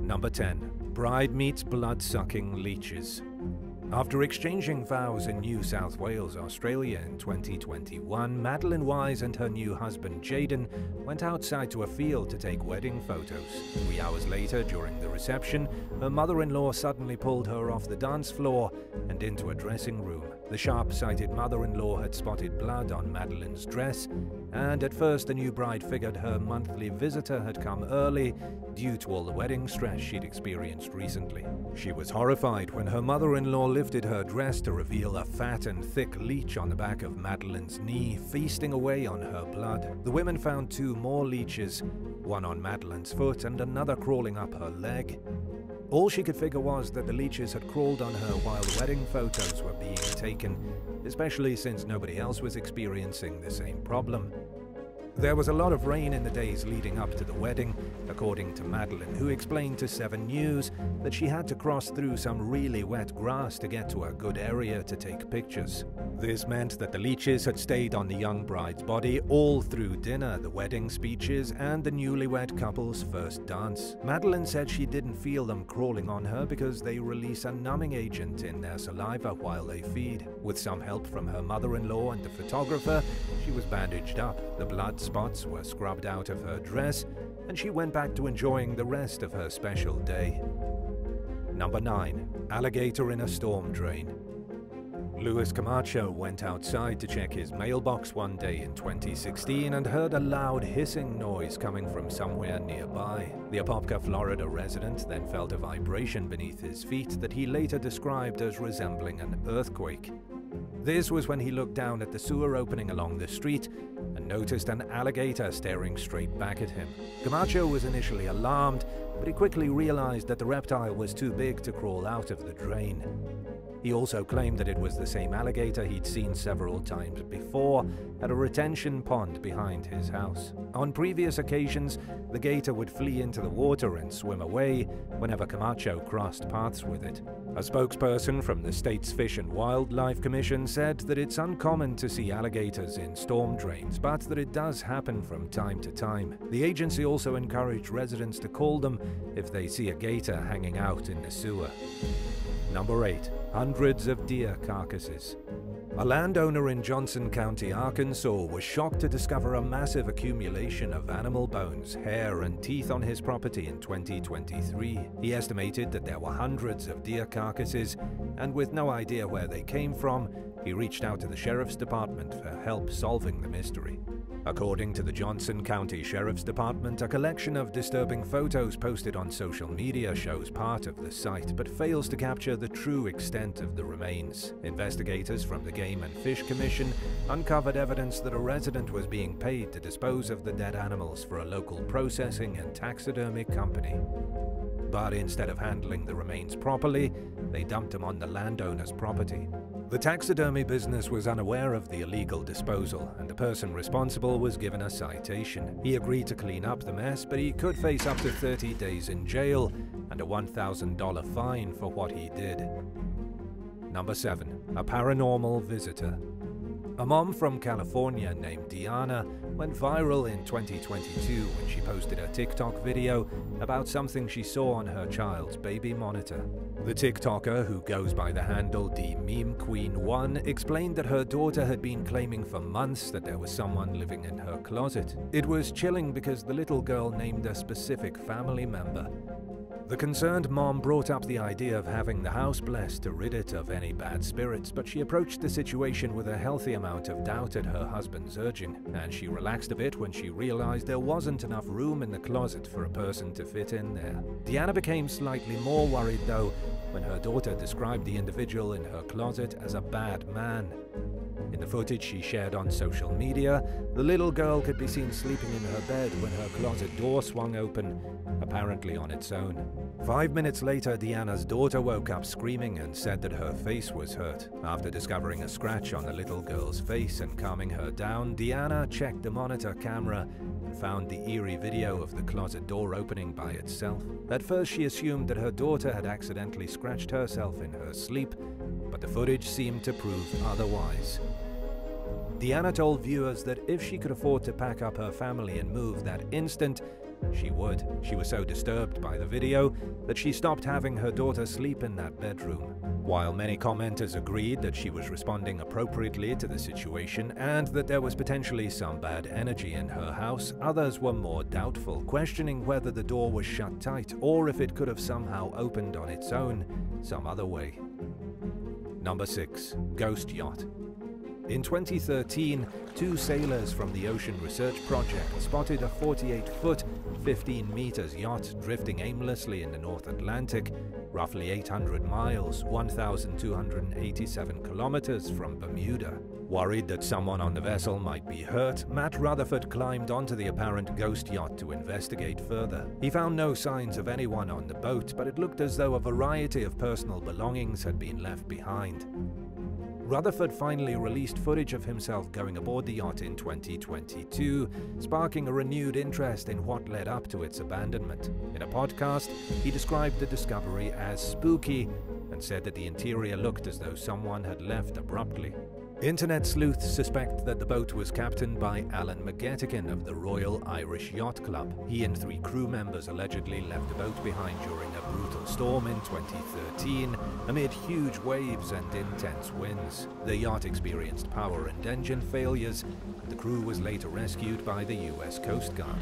Number 10. Bride meets blood-sucking leeches. After exchanging vows in New South Wales, Australia in 2021, Madeline Wise and her new husband Jaden went outside to a field to take wedding photos. 3 hours later, during the reception, her mother-in-law suddenly pulled her off the dance floor and into a dressing room. The sharp-sighted mother-in-law had spotted blood on Madeline's dress, and at first the new bride figured her monthly visitor had come early due to all the wedding stress she'd experienced recently. She was horrified when her mother-in-law lifted her dress to reveal a fat and thick leech on the back of Madeline's knee, feasting away on her blood. The women found 2 more leeches, one on Madeline's foot and another crawling up her leg. All she could figure was that the leeches had crawled on her while the wedding photos were being taken, especially since nobody else was experiencing the same problem. There was a lot of rain in the days leading up to the wedding, according to Madeline, who explained to 7 News that she had to cross through some really wet grass to get to a good area to take pictures. This meant that the leeches had stayed on the young bride's body all through dinner, the wedding speeches, and the newlywed couple's first dance. Madeline said she didn't feel them crawling on her because they release a numbing agent in their saliva while they feed. With some help from her mother-in-law and the photographer, she was bandaged up. The blood spots were scrubbed out of her dress, and she went back to enjoying the rest of her special day. Number 9. Alligator in a storm drain. Luis Camacho went outside to check his mailbox one day in 2016 and heard a loud hissing noise coming from somewhere nearby. The Apopka, Florida resident then felt a vibration beneath his feet that he later described as resembling an earthquake. This was when he looked down at the sewer opening along the street and noticed an alligator staring straight back at him. Camacho was initially alarmed, but he quickly realized that the reptile was too big to crawl out of the drain. He also claimed that it was the same alligator he'd seen several times before at a retention pond behind his house. On previous occasions, the gator would flee into the water and swim away whenever Camacho crossed paths with it. A spokesperson from the state's Fish and Wildlife Commission said that it's uncommon to see alligators in storm drains, but that it does happen from time to time. The agency also encouraged residents to call them if they see a gator hanging out in the sewer. Number 8. Hundreds of deer carcasses. A landowner in Johnson County, Arkansas, was shocked to discover a massive accumulation of animal bones, hair, and teeth on his property in 2023. He estimated that there were hundreds of deer carcasses, and with no idea where they came from, he reached out to the sheriff's department for help solving the mystery. According to the Johnson County Sheriff's Department, a collection of disturbing photos posted on social media shows part of the site, but fails to capture the true extent of the remains. Investigators from the Game and Fish Commission uncovered evidence that a resident was being paid to dispose of the dead animals for a local processing and taxidermy company. But instead of handling the remains properly, they dumped them on the landowner's property. The taxidermy business was unaware of the illegal disposal, and the person responsible was given a citation. He agreed to clean up the mess, but he could face up to 30 days in jail and a $1,000 fine for what he did. Number 7. A paranormal visitor. A mom from California named Diana went viral in 2022 when she posted a TikTok video about something she saw on her child's baby monitor. The TikToker, who goes by the handle DMemeQueen1, explained that her daughter had been claiming for months that there was someone living in her closet. It was chilling because the little girl named a specific family member. The concerned mom brought up the idea of having the house blessed to rid it of any bad spirits, but she approached the situation with a healthy amount of doubt at her husband's urging, and she relaxed a bit when she realized there wasn't enough room in the closet for a person to fit in there. Diana became slightly more worried, though, when her daughter described the individual in her closet as a bad man. In the footage she shared on social media, the little girl could be seen sleeping in her bed when her closet door swung open, apparently on its own. 5 minutes later, Diana's daughter woke up screaming and said that her face was hurt. After discovering a scratch on the little girl's face and calming her down, Diana checked the monitor camera and found the eerie video of the closet door opening by itself. At first, she assumed that her daughter had accidentally scratched herself in her sleep, but the footage seemed to prove otherwise. Diana told viewers that if she could afford to pack up her family and move that instant, She would. She was so disturbed by the video that she stopped having her daughter sleep in that bedroom. While many commenters agreed that she was responding appropriately to the situation and that there was potentially some bad energy in her house, others were more doubtful, questioning whether the door was shut tight or if it could have somehow opened on its own some other way. Number 6. Ghost Yacht. In 2013, 2 sailors from the Ocean Research Project spotted a 48-foot, 15 meters yacht drifting aimlessly in the North Atlantic, roughly 800 miles, 1,287 kilometers from Bermuda. Worried that someone on the vessel might be hurt, Matt Rutherford climbed onto the apparent ghost yacht to investigate further. He found no signs of anyone on the boat, but it looked as though a variety of personal belongings had been left behind. Rutherford finally released footage of himself going aboard the yacht in 2022, sparking a renewed interest in what led up to its abandonment. In a podcast, he described the discovery as spooky and said that the interior looked as though someone had left abruptly. Internet sleuths suspect that the boat was captained by Alan McGettigan of the Royal Irish Yacht Club. He and 3 crew members allegedly left the boat behind during a brutal storm in 2013 amid huge waves and intense winds. The yacht experienced power and engine failures, and the crew was later rescued by the US Coast Guard.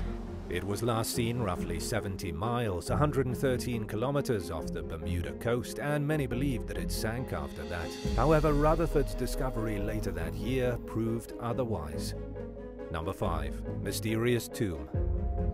It was last seen roughly 70 miles, 113 kilometers off the Bermuda coast, and many believed that it sank after that. However, Rutherford's discovery later that year proved otherwise. Number 5. Mysterious Tomb.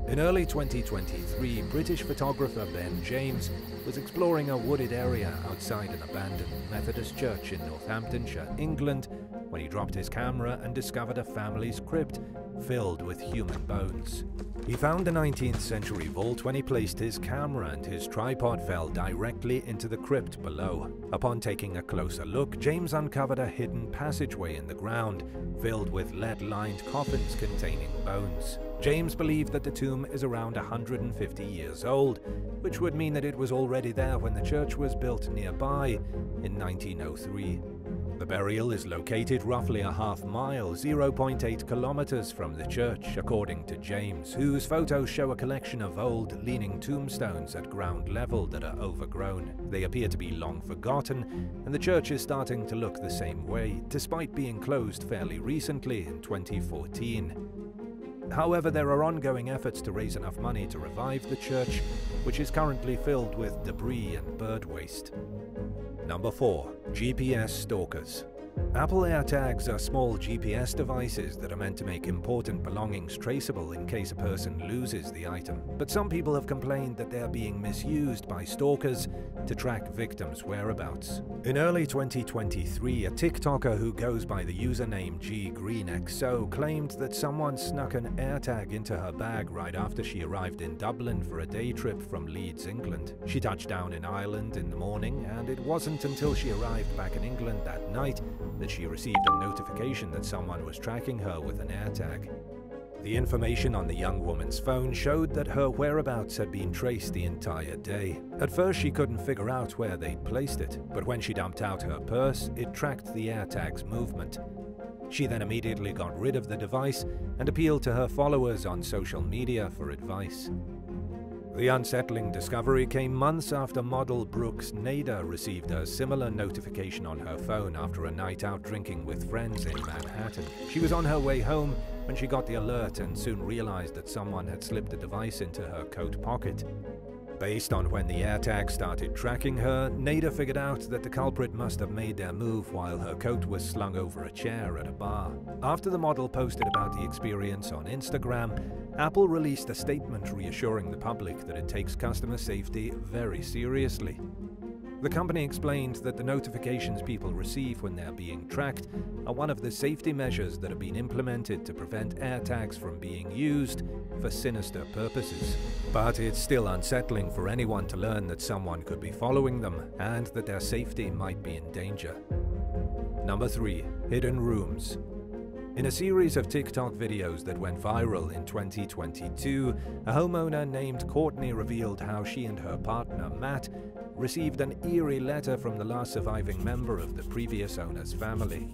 In early 2023, British photographer Ben James was exploring a wooded area outside an abandoned Methodist church in Northamptonshire, England, when he dropped his camera and discovered a family's crypt filled with human bones. He found a 19th century vault when he placed his camera, and his tripod fell directly into the crypt below. Upon taking a closer look, James uncovered a hidden passageway in the ground, filled with lead-lined coffins containing bones. James believed that the tomb is around 150 years old, which would mean that it was already there when the church was built nearby in 1903. The burial is located roughly a half mile, 0.8 kilometers from the church, according to James, whose photos show a collection of old, leaning tombstones at ground level that are overgrown. They appear to be long forgotten, and the church is starting to look the same way, despite being closed fairly recently in 2014. However, there are ongoing efforts to raise enough money to revive the church, which is currently filled with debris and bird waste. Number 4. GPS Stalkers. Apple AirTags are small GPS devices that are meant to make important belongings traceable in case a person loses the item. But some people have complained that they are being misused by stalkers to track victims' whereabouts. In early 2023, a TikToker who goes by the username GGreenXO claimed that someone snuck an AirTag into her bag right after she arrived in Dublin for a day trip from Leeds, England. She touched down in Ireland in the morning, and it wasn't until she arrived back in England that night that she received a notification that someone was tracking her with an AirTag. The information on the young woman's phone showed that her whereabouts had been traced the entire day. At first, she couldn't figure out where they'd placed it, but when she dumped out her purse, it tracked the AirTag's movement. She then immediately got rid of the device and appealed to her followers on social media for advice. The unsettling discovery came months after model Brooks Nader received a similar notification on her phone after a night out drinking with friends in Manhattan. She was on her way home when she got the alert and soon realized that someone had slipped the device into her coat pocket. Based on when the AirTag started tracking her, Nader figured out that the culprit must have made their move while her coat was slung over a chair at a bar. After the model posted about the experience on Instagram, Apple released a statement reassuring the public that it takes customer safety very seriously. The company explained that the notifications people receive when they're being tracked are one of the safety measures that have been implemented to prevent AirTags from being used for sinister purposes. But it's still unsettling for anyone to learn that someone could be following them and that their safety might be in danger. Number 3. Hidden Rooms. In a series of TikTok videos that went viral in 2022, a homeowner named Courtney revealed how she and her partner, Matt, received an eerie letter from the last surviving member of the previous owner's family.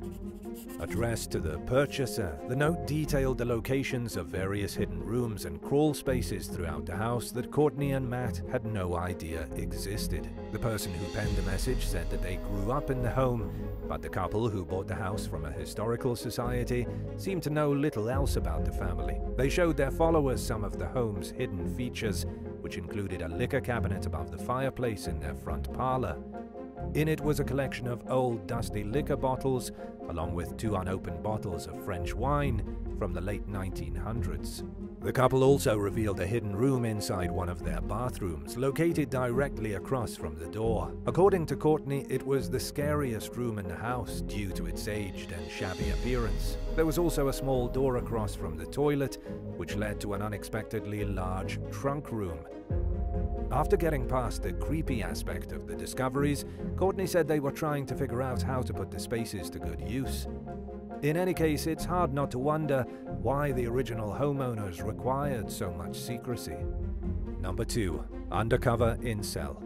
Addressed to the purchaser, the note detailed the locations of various hidden rooms and crawl spaces throughout the house that Courtney and Matt had no idea existed. The person who penned the message said that they grew up in the home, but the couple who bought the house from a historical society seemed to know little else about the family. They showed their followers some of the home's hidden features, which included a liquor cabinet above the fireplace in their front parlor. In it was a collection of old dusty liquor bottles, along with 2 unopened bottles of French wine from the late 1900s. The couple also revealed a hidden room inside one of their bathrooms, located directly across from the door. According to Courtney, it was the scariest room in the house due to its aged and shabby appearance. There was also a small door across from the toilet, which led to an unexpectedly large trunk room. After getting past the creepy aspect of the discoveries, Courtney said they were trying to figure out how to put the spaces to good use. In any case, it's hard not to wonder why the original homeowners required so much secrecy. Number 2. Undercover incel.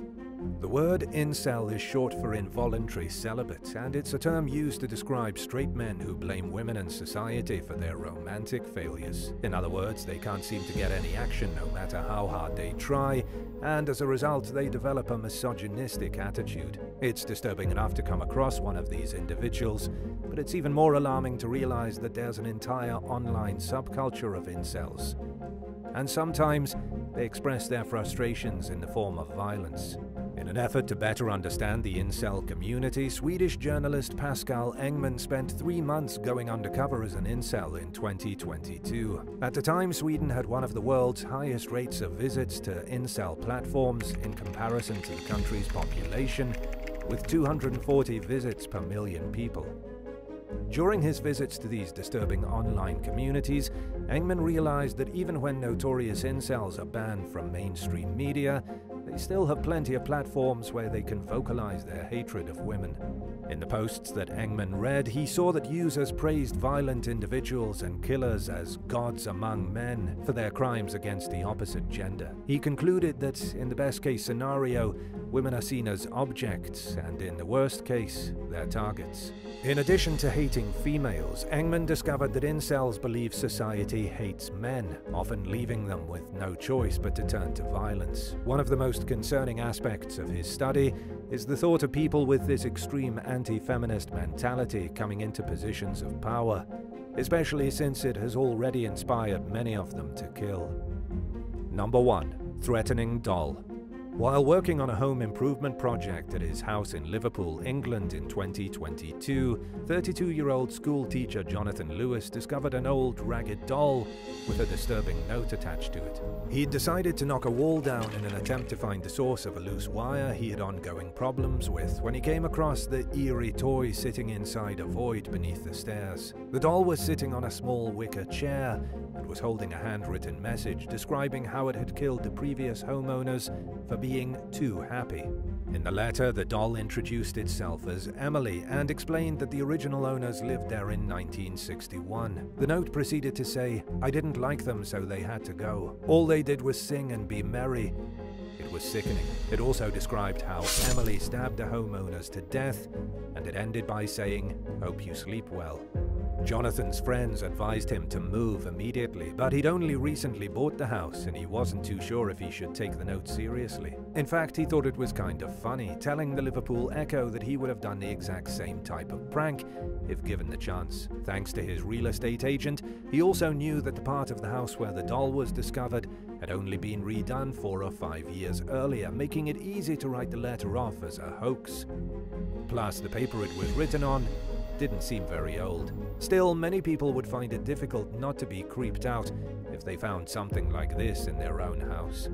The word incel is short for involuntary celibate, and it's a term used to describe straight men who blame women and society for their romantic failures. In other words, they can't seem to get any action no matter how hard they try, and as a result, they develop a misogynistic attitude. It's disturbing enough to come across one of these individuals, but it's even more alarming to realize that there's an entire online subculture of incels. And sometimes, they express their frustrations in the form of violence. In an effort to better understand the incel community, Swedish journalist Pascal Engman spent 3 months going undercover as an incel in 2022. At the time, Sweden had one of the world's highest rates of visits to incel platforms in comparison to the country's population, with 240 visits per million people. During his visits to these disturbing online communities, Engman realized that even when notorious incels are banned from mainstream media, they still have plenty of platforms where they can vocalize their hatred of women. In the posts that Engman read, he saw that users praised violent individuals and killers as gods among men for their crimes against the opposite gender. He concluded that in the best-case scenario, women are seen as objects, and in the worst case, they're targets. In addition to hating females, Engman discovered that incels believe society hates men, often leaving them with no choice but to turn to violence. One of the most concerning aspects of his study is the thought of people with this extreme anti-feminist mentality coming into positions of power, especially since it has already inspired many of them to kill. Number 1. Threatening doll. While working on a home improvement project at his house in Liverpool, England in 2022, 32-year-old school teacher Jonathan Lewis discovered an old ragged doll with a disturbing note attached to it. He'd decided to knock a wall down in an attempt to find the source of a loose wire he had ongoing problems with when he came across the eerie toy sitting inside a void beneath the stairs. The doll was sitting on a small wicker chair and was holding a handwritten message describing how it had killed the previous homeowners for being too happy. In the letter, the doll introduced itself as Emily and explained that the original owners lived there in 1961. The note proceeded to say, "I didn't like them, so they had to go. All they did was sing and be merry." It was sickening. It also described how Emily stabbed the homeowners to death, and it ended by saying, "Hope you sleep well." Jonathan's friends advised him to move immediately, but he'd only recently bought the house and he wasn't too sure if he should take the note seriously. In fact, he thought it was kind of funny, telling the Liverpool Echo that he would have done the exact same type of prank if given the chance. Thanks to his real estate agent, he also knew that the part of the house where the doll was discovered had only been redone 4 or 5 years earlier, making it easy to write the letter off as a hoax. Plus, the paper it was written on didn't seem very old. Still, many people would find it difficult not to be creeped out if they found something like this in their own house.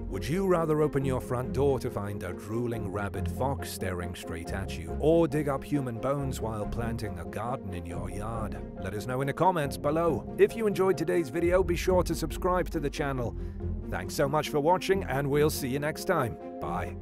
Would you rather open your front door to find a drooling rabid fox staring straight at you, or dig up human bones while planting a garden in your yard? Let us know in the comments below. If you enjoyed today's video, be sure to subscribe to the channel. Thanks so much for watching, and we'll see you next time. Bye.